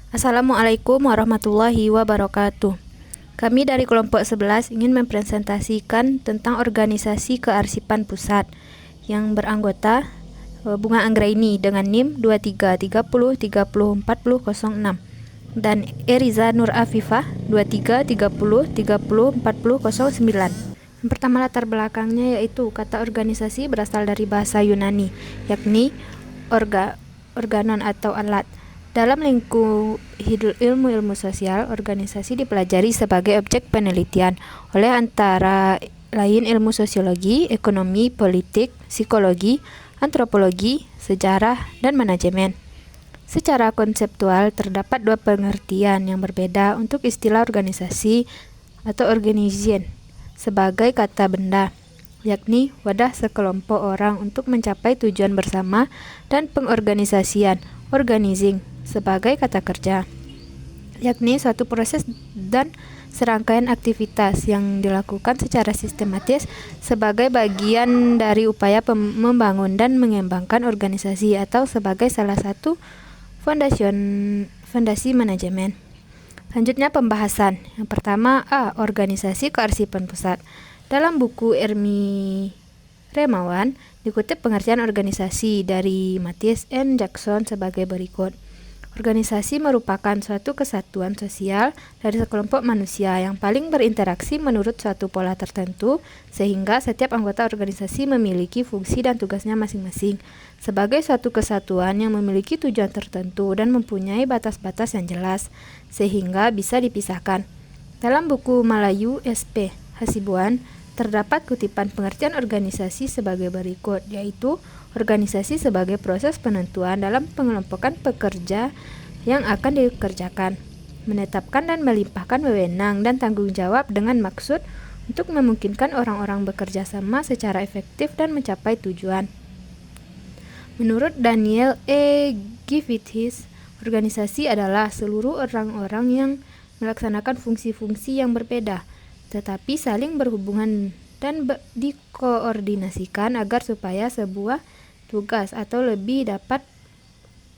Assalamualaikum warahmatullahi wabarakatuh. Kami dari kelompok 11 ingin mempresentasikan tentang organisasi kearsipan pusat yang beranggota Bunga Anggraini dengan NIM 2330304006 dan Eriza Nur Afifah 2330304009. Yang pertama, latar belakangnya yaitu kata organisasi berasal dari bahasa Yunani, yakni organon atau alat. Dalam lingkup ilmu sosial, organisasi dipelajari sebagai objek penelitian oleh antara lain ilmu sosiologi, ekonomi, politik, psikologi, antropologi, sejarah, dan manajemen. Secara konseptual, terdapat dua pengertian yang berbeda untuk istilah organisasi atau organization sebagai kata benda, yakni wadah sekelompok orang untuk mencapai tujuan bersama, dan pengorganisasian, organizing, sebagai kata kerja, yakni suatu proses dan serangkaian aktivitas yang dilakukan secara sistematis sebagai bagian dari upaya membangun dan mengembangkan organisasi atau sebagai salah satu fondasi manajemen. Selanjutnya pembahasan. Yang pertama, organisasi kearsipan pusat. Dalam buku Ermi Remawan dikutip pengertian organisasi dari Matthias N. Jackson sebagai berikut. Organisasi merupakan suatu kesatuan sosial dari sekelompok manusia yang paling berinteraksi menurut suatu pola tertentu, sehingga setiap anggota organisasi memiliki fungsi dan tugasnya masing-masing sebagai suatu kesatuan yang memiliki tujuan tertentu dan mempunyai batas-batas yang jelas, sehingga bisa dipisahkan. Dalam buku Malayu SP Hasibuan terdapat kutipan pengertian organisasi sebagai berikut, yaitu organisasi sebagai proses penentuan dalam pengelompokan pekerja yang akan dikerjakan, menetapkan dan melimpahkan wewenang dan tanggung jawab dengan maksud untuk memungkinkan orang-orang bekerja sama secara efektif dan mencapai tujuan. Menurut Daniel E. Griffiths, organisasi adalah seluruh orang-orang yang melaksanakan fungsi-fungsi yang berbeda, tetapi saling berhubungan dan dikoordinasikan agar supaya sebuah tugas atau lebih dapat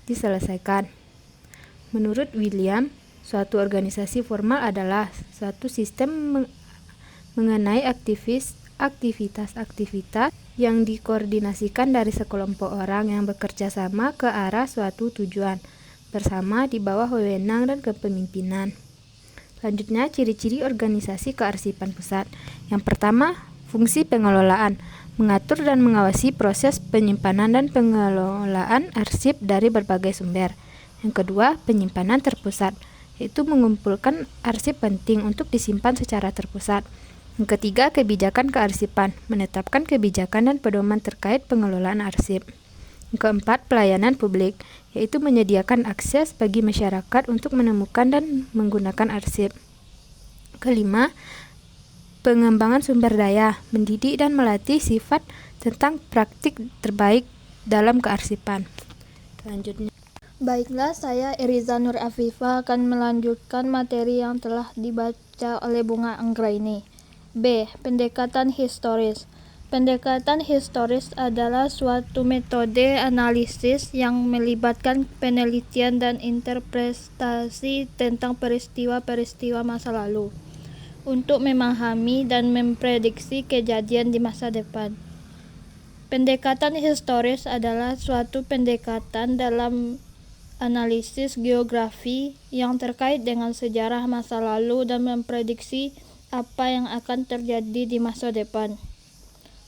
diselesaikan. Menurut William, suatu organisasi formal adalah suatu sistem mengenai aktivitas-aktivitas yang dikoordinasikan dari sekelompok orang yang bekerja sama ke arah suatu tujuan bersama di bawah wewenang dan kepemimpinan. Selanjutnya, ciri-ciri organisasi kearsipan pusat. Yang pertama, fungsi pengelolaan, mengatur dan mengawasi proses penyimpanan dan pengelolaan arsip dari berbagai sumber. Yang kedua, penyimpanan terpusat, yaitu mengumpulkan arsip penting untuk disimpan secara terpusat. Yang ketiga, kebijakan kearsipan, menetapkan kebijakan dan pedoman terkait pengelolaan arsip. Yang keempat, pelayanan publik, yaitu menyediakan akses bagi masyarakat untuk menemukan dan menggunakan arsip. Kelima, pengembangan sumber daya, mendidik dan melatih sifat tentang praktik terbaik dalam kearsipan. Selanjutnya. Baiklah, saya Eriza Nur Afifah akan melanjutkan materi yang telah dibaca oleh Bunga Anggraini. B. Pendekatan historis. Pendekatan historis adalah suatu metode analisis yang melibatkan penelitian dan interpretasi tentang peristiwa-peristiwa masa lalu untuk memahami dan memprediksi kejadian di masa depan. Pendekatan historis adalah suatu pendekatan dalam analisis geografi yang terkait dengan sejarah masa lalu dan memprediksi apa yang akan terjadi di masa depan.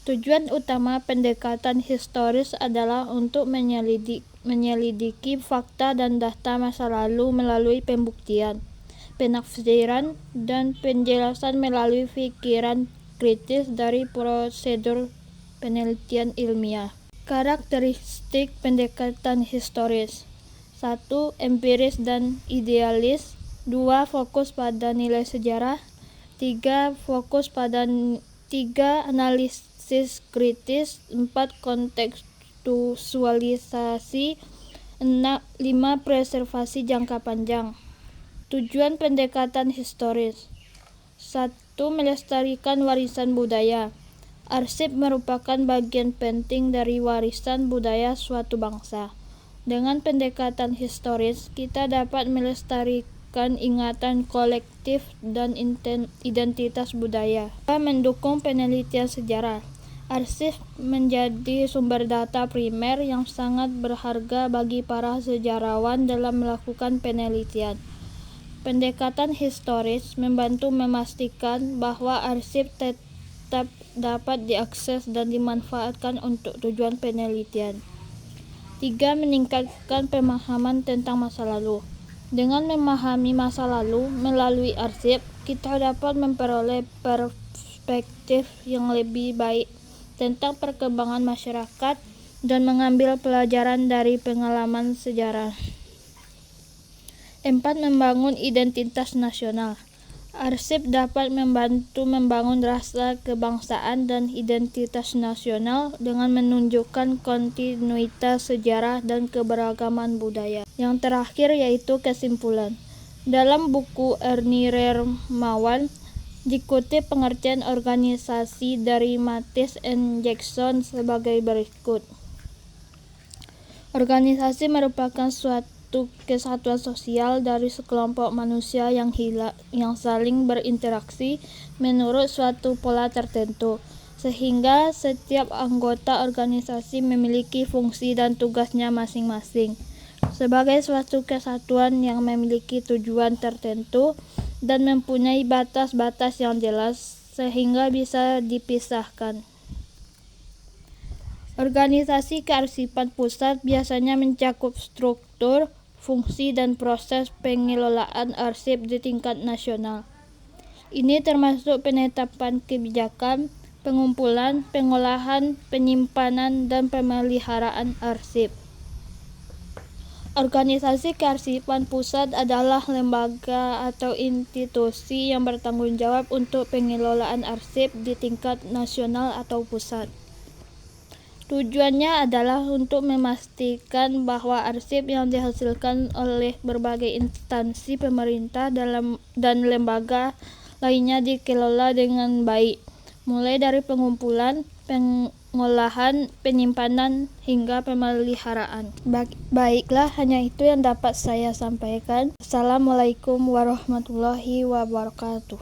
Tujuan utama pendekatan historis adalah untuk menyelidiki fakta dan data masa lalu melalui pembuktian, penafsiran, dan penjelasan melalui pikiran kritis dari prosedur penelitian ilmiah. Karakteristik pendekatan historis: 1. Empiris dan idealis. 2. Fokus pada nilai sejarah. 3. Analisis kritis. 4. Kontekstualisasi. 5. Preservasi jangka panjang. Tujuan pendekatan historis: 1. Melestarikan warisan budaya. Arsip merupakan bagian penting dari warisan budaya suatu bangsa. Dengan pendekatan historis, kita dapat melestarikan ingatan kolektif dan identitas budaya. Mendukung penelitian sejarah. Arsip menjadi sumber data primer yang sangat berharga bagi para sejarawan dalam melakukan penelitian. Pendekatan historis membantu memastikan bahwa arsip tetap dapat diakses dan dimanfaatkan untuk tujuan penelitian. 3. Meningkatkan pemahaman tentang masa lalu. Dengan memahami masa lalu melalui arsip, kita dapat memperoleh perspektif yang lebih baik tentang perkembangan masyarakat dan mengambil pelajaran dari pengalaman sejarah. 4. Membangun identitas nasional. Arsip dapat membantu membangun rasa kebangsaan dan identitas nasional dengan menunjukkan kontinuitas sejarah dan keberagaman budaya. Yang terakhir yaitu kesimpulan. Dalam buku Ernie Remawan dikutip pengertian organisasi dari Mathis and Jackson sebagai berikut. Organisasi merupakan suatu kesatuan sosial dari sekelompok manusia yang saling berinteraksi menurut suatu pola tertentu, sehingga setiap anggota organisasi memiliki fungsi dan tugasnya masing-masing. Sebagai suatu kesatuan yang memiliki tujuan tertentu dan mempunyai batas-batas yang jelas, sehingga bisa dipisahkan. Organisasi kearsipan pusat biasanya mencakup struktur, fungsi, dan proses pengelolaan arsip di tingkat nasional. Ini termasuk penetapan kebijakan, pengumpulan, pengolahan, penyimpanan, dan pemeliharaan arsip. Organisasi kearsipan pusat adalah lembaga atau institusi yang bertanggung jawab untuk pengelolaan arsip di tingkat nasional atau pusat. Tujuannya adalah untuk memastikan bahwa arsip yang dihasilkan oleh berbagai instansi pemerintah dan lembaga lainnya dikelola dengan baik, mulai dari pengumpulan, pengolahan, penyimpanan, hingga pemeliharaan. Baiklah, hanya itu yang dapat saya sampaikan. Assalamualaikum warahmatullahi wabarakatuh.